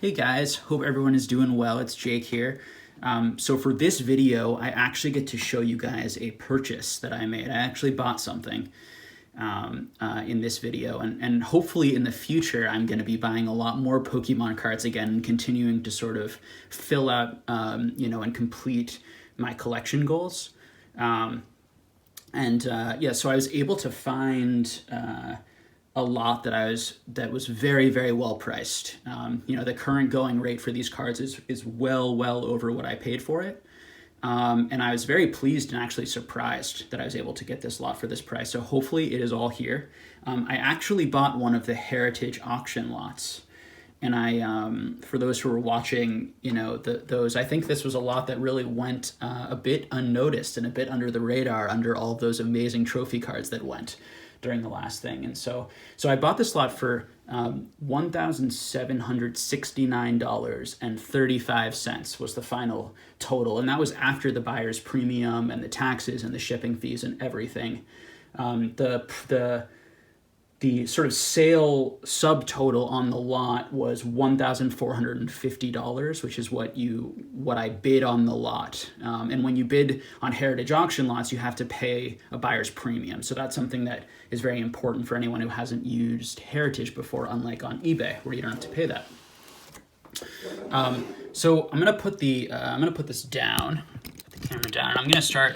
Hey guys, hope everyone is doing well. It's Jake here. So for this video, I actually get to show you guys a purchase that I made. I actually bought something in this video, and hopefully in the future, I'm going to be buying a lot more Pokemon cards again and continuing to sort of fill out, and complete my collection goals. So I was able to find a lot that was very, very well priced. The current going rate for these cards is well over what I paid for it. And I was very pleased and actually surprised that I was able to get this lot for this price. So hopefully it is all here. I actually bought one of the Heritage auction lots. And for those who were watching, those, I think this was a lot that really went a bit unnoticed and a bit under the radar under all of those amazing trophy cards that went during the last thing. And so I bought this lot for $1,769.35 was the final total. And that was after the buyer's premium and the taxes and the shipping fees and everything. The sort of sale subtotal on the lot was $1,450, which is what I bid on the lot. And when you bid on Heritage auction lots, you have to pay a buyer's premium. So that's something that is very important for anyone who hasn't used Heritage before, unlike on eBay, where you don't have to pay that. So I'm gonna put this down, put the camera down, and I'm gonna start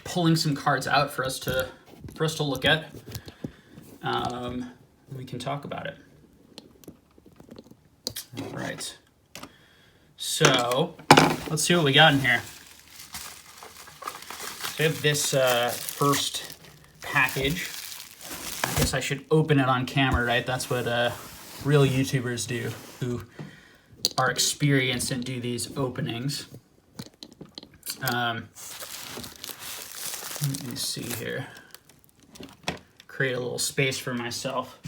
pulling some cards out for us to look at. We can talk about it. All right. So let's see what we got in here. So we have this first package. I guess I should open it on camera, right? That's what real YouTubers do, who are experienced and do these openings. Let me see here. Create a little space for myself.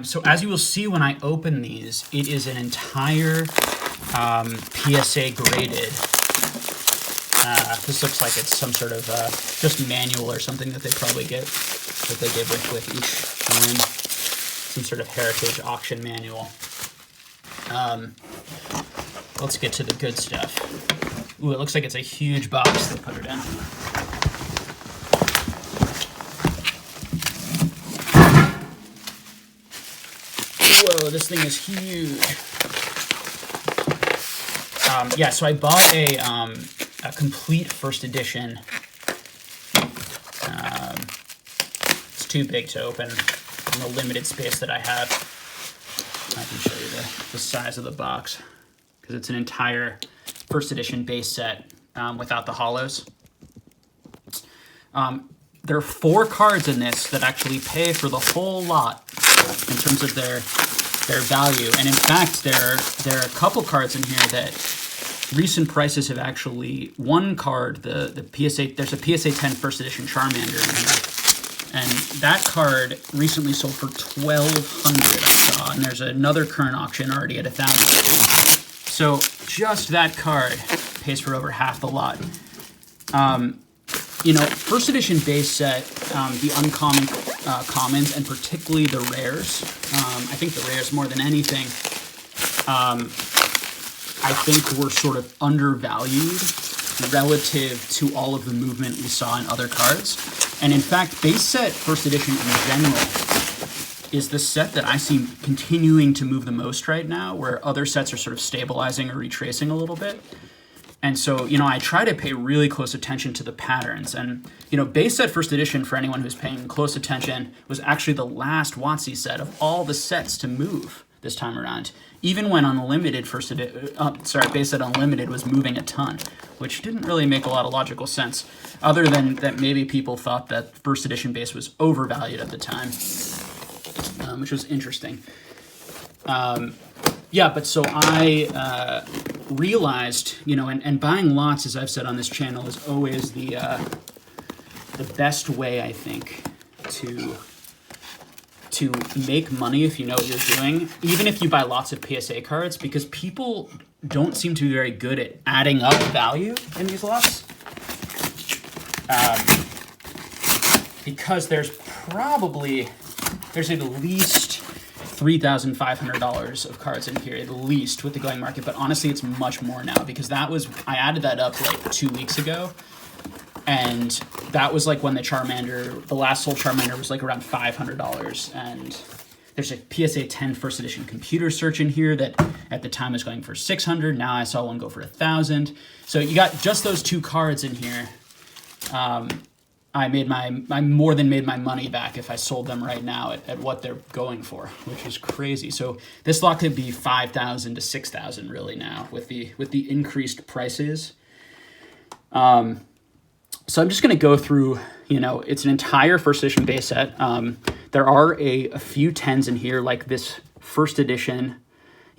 So as you will see when I open these, it is an entire PSA graded. This looks like it's some sort of just manual or something that they probably get, that they give with each one. Some sort of Heritage auction manual. Let's get to the good stuff. Ooh, it looks like it's a huge box they put it in. Whoa, this thing is huge. So I bought a complete first edition. It's too big to open in the limited space that I have. I can show you the size of the box, because it's an entire first edition base set without the hollows. There are 4 cards in this that actually pay for the whole lot in terms of their value. And in fact, there are a couple cards in here that recent prices have actually, one card, the PSA, there's a PSA 10 first edition Charmander in here. And that card recently sold for $1,200, I saw. And there's another current auction already at $1,000. So just that card pays for over half the lot. First edition base set, the uncommon commons, and particularly the rares. I think the rares more than anything, I think were sort of undervalued relative to all of the movement we saw in other cards. And in fact, base set first edition in general is the set that I see continuing to move the most right now, where other sets are sort of stabilizing or retracing a little bit. And so, I try to pay really close attention to the patterns. And, base set first edition, for anyone who's paying close attention, was actually the last WotC set of all the sets to move this time around. Even when Unlimited base set Unlimited was moving a ton, which didn't really make a lot of logical sense, other than that maybe people thought that first edition base was overvalued at the time, which was interesting. But so I realized, and buying lots, as I've said on this channel, is always the best way, I think, to make money if you know what you're doing, even if you buy lots of PSA cards, because people don't seem to be very good at adding up value in these lots. Because there's probably there's at least $3,500 of cards in here, at least, with the going market. But honestly, it's much more now, because I added that up like 2 weeks ago. And that was like when the last sold Charmander was like around $500. And there's a PSA 10 first edition computer search in here that at the time was going for $600. Now I saw one go for $1,000. So you got just those 2 cards in here. I more than made my money back if I sold them right now at what they're going for, which is crazy. So this lot could be $5,000 to $6,000 really now with the increased prices. So I'm just going to go through, it's an entire first edition base set. There are a few 10s in here, like this first edition,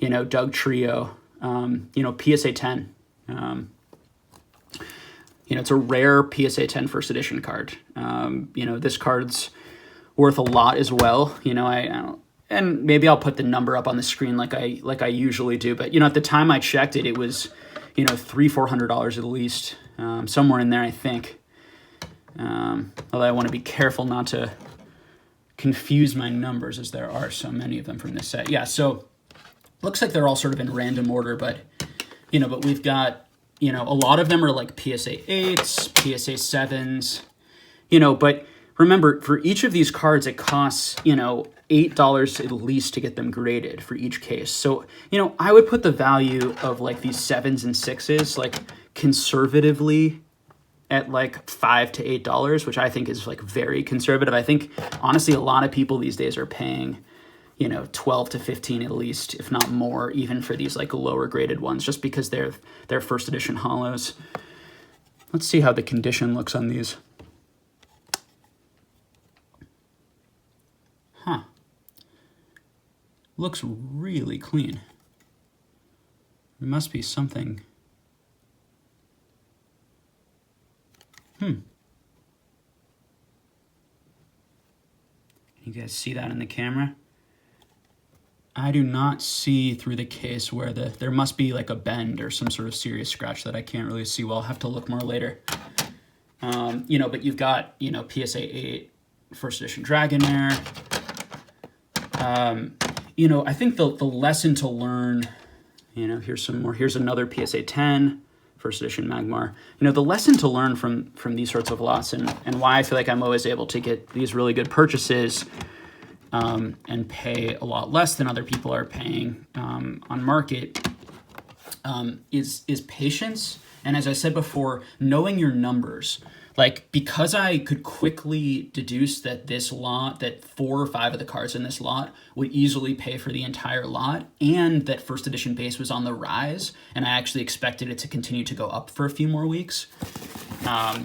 Dugtrio, PSA 10. It's a rare PSA 10 first edition card. This card's worth a lot as well. And maybe I'll put the number up on the screen like I usually do. But, at the time I checked it, it was, $300-400 at least, somewhere in there, I think. Although I want to be careful not to confuse my numbers, as there are so many of them from this set. Yeah, so looks like they're all sort of in random order, but we've got, a lot of them are like PSA 8s, PSA 7s, but remember, for each of these cards, it costs, $8 at least to get them graded for each case. So, I would put the value of like these 7s and 6s, like conservatively at like $5 to $8, which I think is like very conservative. I think honestly, a lot of people these days are paying, 12 to 15 at least, if not more, even for these like lower graded ones, just because they're first edition holos. Let's see how the condition looks on these. Huh. Looks really clean. There must be something. You guys see that in the camera? I do not see through the case where there must be like a bend or some sort of serious scratch that I can't really see. Well, I'll have to look more later. But you've got, PSA 8 first edition Dragonair. I think the lesson to learn, here's some more. Here's another PSA 10 first edition Magmar. The lesson to learn from these sorts of lots and why I feel like I'm always able to get these really good purchases and pay a lot less than other people are paying on market is patience. And as I said before, knowing your numbers. Like, because I could quickly deduce that that 4 or 5 of the cards in this lot would easily pay for the entire lot, and that first edition base was on the rise, and I actually expected it to continue to go up for a few more weeks,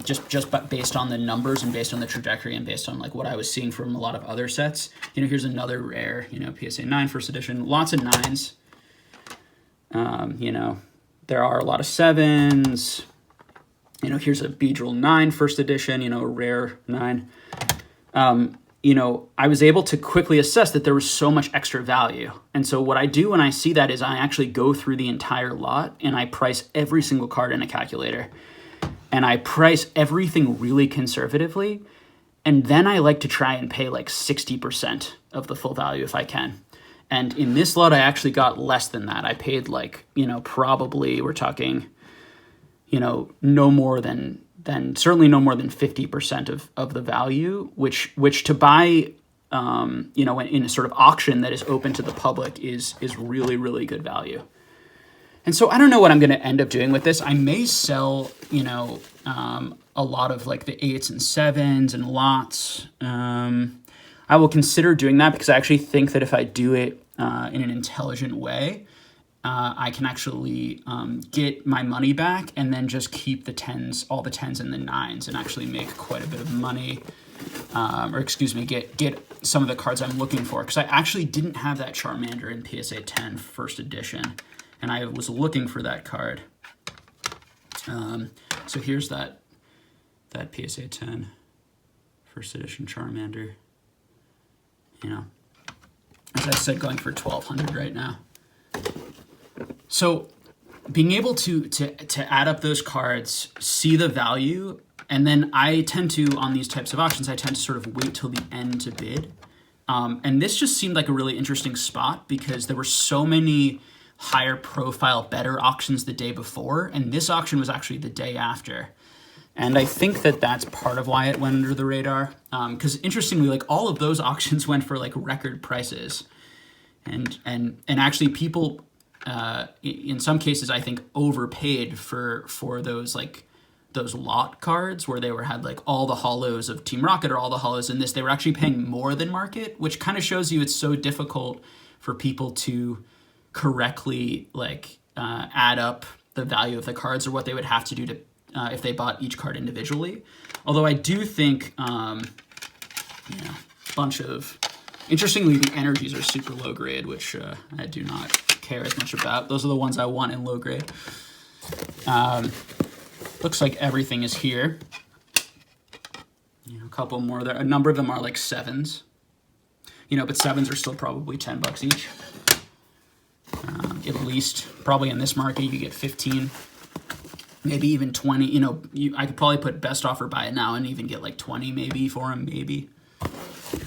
just based on the numbers and based on the trajectory and based on like what I was seeing from a lot of other sets. Here's another rare, PSA 9 first edition, lots of 9s. There are a lot of 7s. Here's a Beedrill 9 first edition, a rare 9. I was able to quickly assess that there was so much extra value. And so what I do when I see that is I actually go through the entire lot and I price every single card in a calculator. And I price everything really conservatively. And then I like to try and pay like 60% of the full value if I can. And in this lot, I actually got less than that. I paid like, probably we're talking, no more than certainly no more than 50% of the value, which to buy, in a sort of auction that is open to the public is really, really good value. And so I don't know what I'm going to end up doing with this. I may sell, a lot of like the 8s and 7s and lots. I will consider doing that because I actually think that if I do it in an intelligent way, I can actually get my money back and then just keep the 10s, all the 10s and the 9s, and actually make quite a bit of money, get some of the cards I'm looking for. Because I actually didn't have that Charmander in PSA 10 first edition, and I was looking for that card. So here's that PSA 10 first edition Charmander. As I said, going for $1,200 right now. So being able to add up those cards, see the value, and then I tend to, on these types of auctions, I tend to sort of wait till the end to bid. And this just seemed like a really interesting spot because there were so many higher profile, better auctions the day before, and this auction was actually the day after. And I think that that's part of why it went under the radar. Because interestingly, like all of those auctions went for like record prices. And actually people, in some cases, I think overpaid for those like those lot cards where they had like all the hollows of Team Rocket or all the hollows in this. They were actually paying more than market, which kind of shows you it's so difficult for people to correctly like add up the value of the cards or what they would have to do to if they bought each card individually. Although I do think bunch of interestingly the energies are super low grade, which I do not care as much about. Those are the ones I want in low grade. Looks like everything is here. A couple more there. A number of them are like 7s. But 7s are still probably $10 each. At least, probably in this market, you get 15, maybe even 20. I could probably put best offer buy it now and even get like 20 maybe for them, maybe.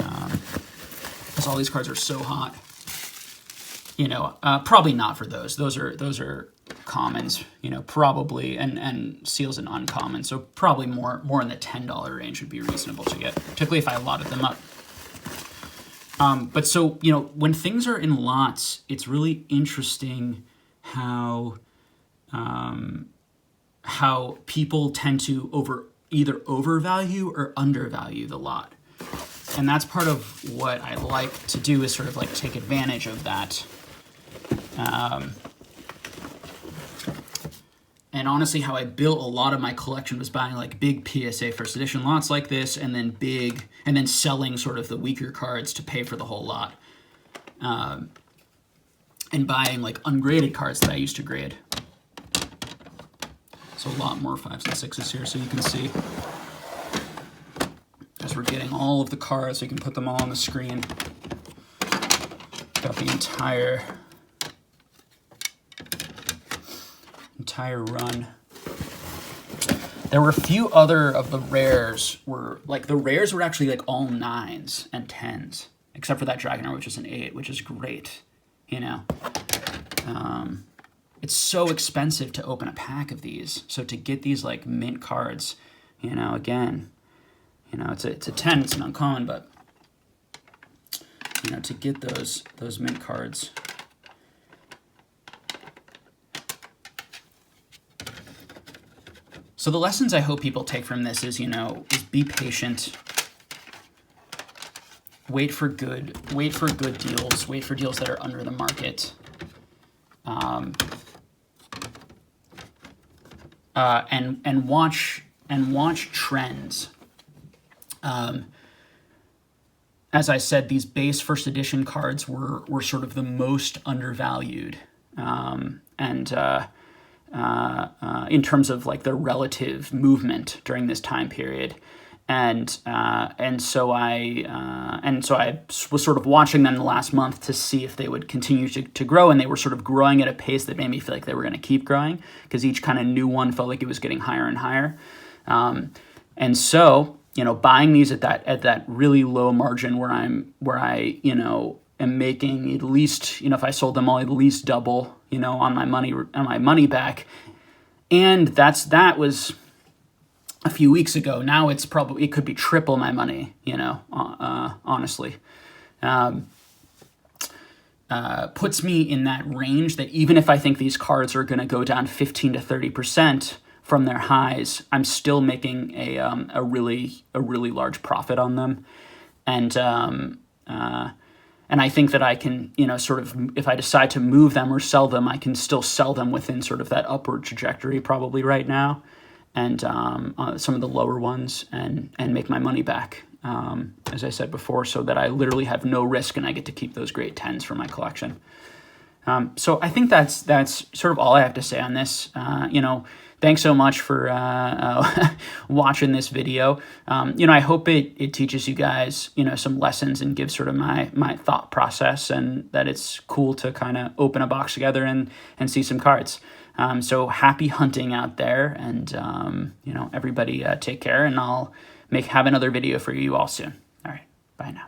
Because all these cards are so hot. Probably not for those. Those are commons, probably, and seals and uncommon. So probably more in the $10 range would be reasonable to get, particularly if I lotted them up. But so, when things are in lots, it's really interesting how people tend to either overvalue or undervalue the lot. And that's part of what I like to do is sort of like take advantage of that. And honestly, how I built a lot of my collection was buying like big PSA first edition lots like this, and then selling sort of the weaker cards to pay for the whole lot. And buying like ungraded cards that I used to grade. So a lot more 5s and 6s here, so you can see. As we're getting all of the cards, so you can put them all on the screen. Got the entire run. There were a few other of the rares the rares were actually like all 9s and 10s, except for that Dragonair, which is an 8, which is great. It's so expensive to open a pack of these. So to get these like mint cards, again, it's a 10, it's an uncommon, but to get those mint cards. So the lessons I hope people take from this is, is be patient. Wait for good deals. Wait for deals that are under the market. And watch trends. As I said, these base first edition cards were sort of the most undervalued. In terms of like their relative movement during this time period, and so I was sort of watching them the last month to see if they would continue to grow, and they were sort of growing at a pace that made me feel like they were going to keep growing because each kind of new one felt like it was getting higher and higher, and so buying these at that really low margin where I am making at least, if I sold them all, at least double, on my money back. And that was a few weeks ago. Now it could be triple my money, honestly. Puts me in that range that even if I think these cards are going to go down 15 to 30% from their highs, I'm still making a really large profit on them. And I think that I can, sort of, if I decide to move them or sell them, I can still sell them within sort of that upward trajectory probably right now, and some of the lower ones, and make my money back, as I said before, so that I literally have no risk and I get to keep those great 10s for my collection. So I think that's sort of all I have to say on this. Thanks so much for watching this video. I hope it teaches you guys, some lessons and gives sort of my thought process, and that it's cool to kind of open a box together and see some cards. So happy hunting out there, and everybody take care, and I'll have another video for you all soon. All right, bye now.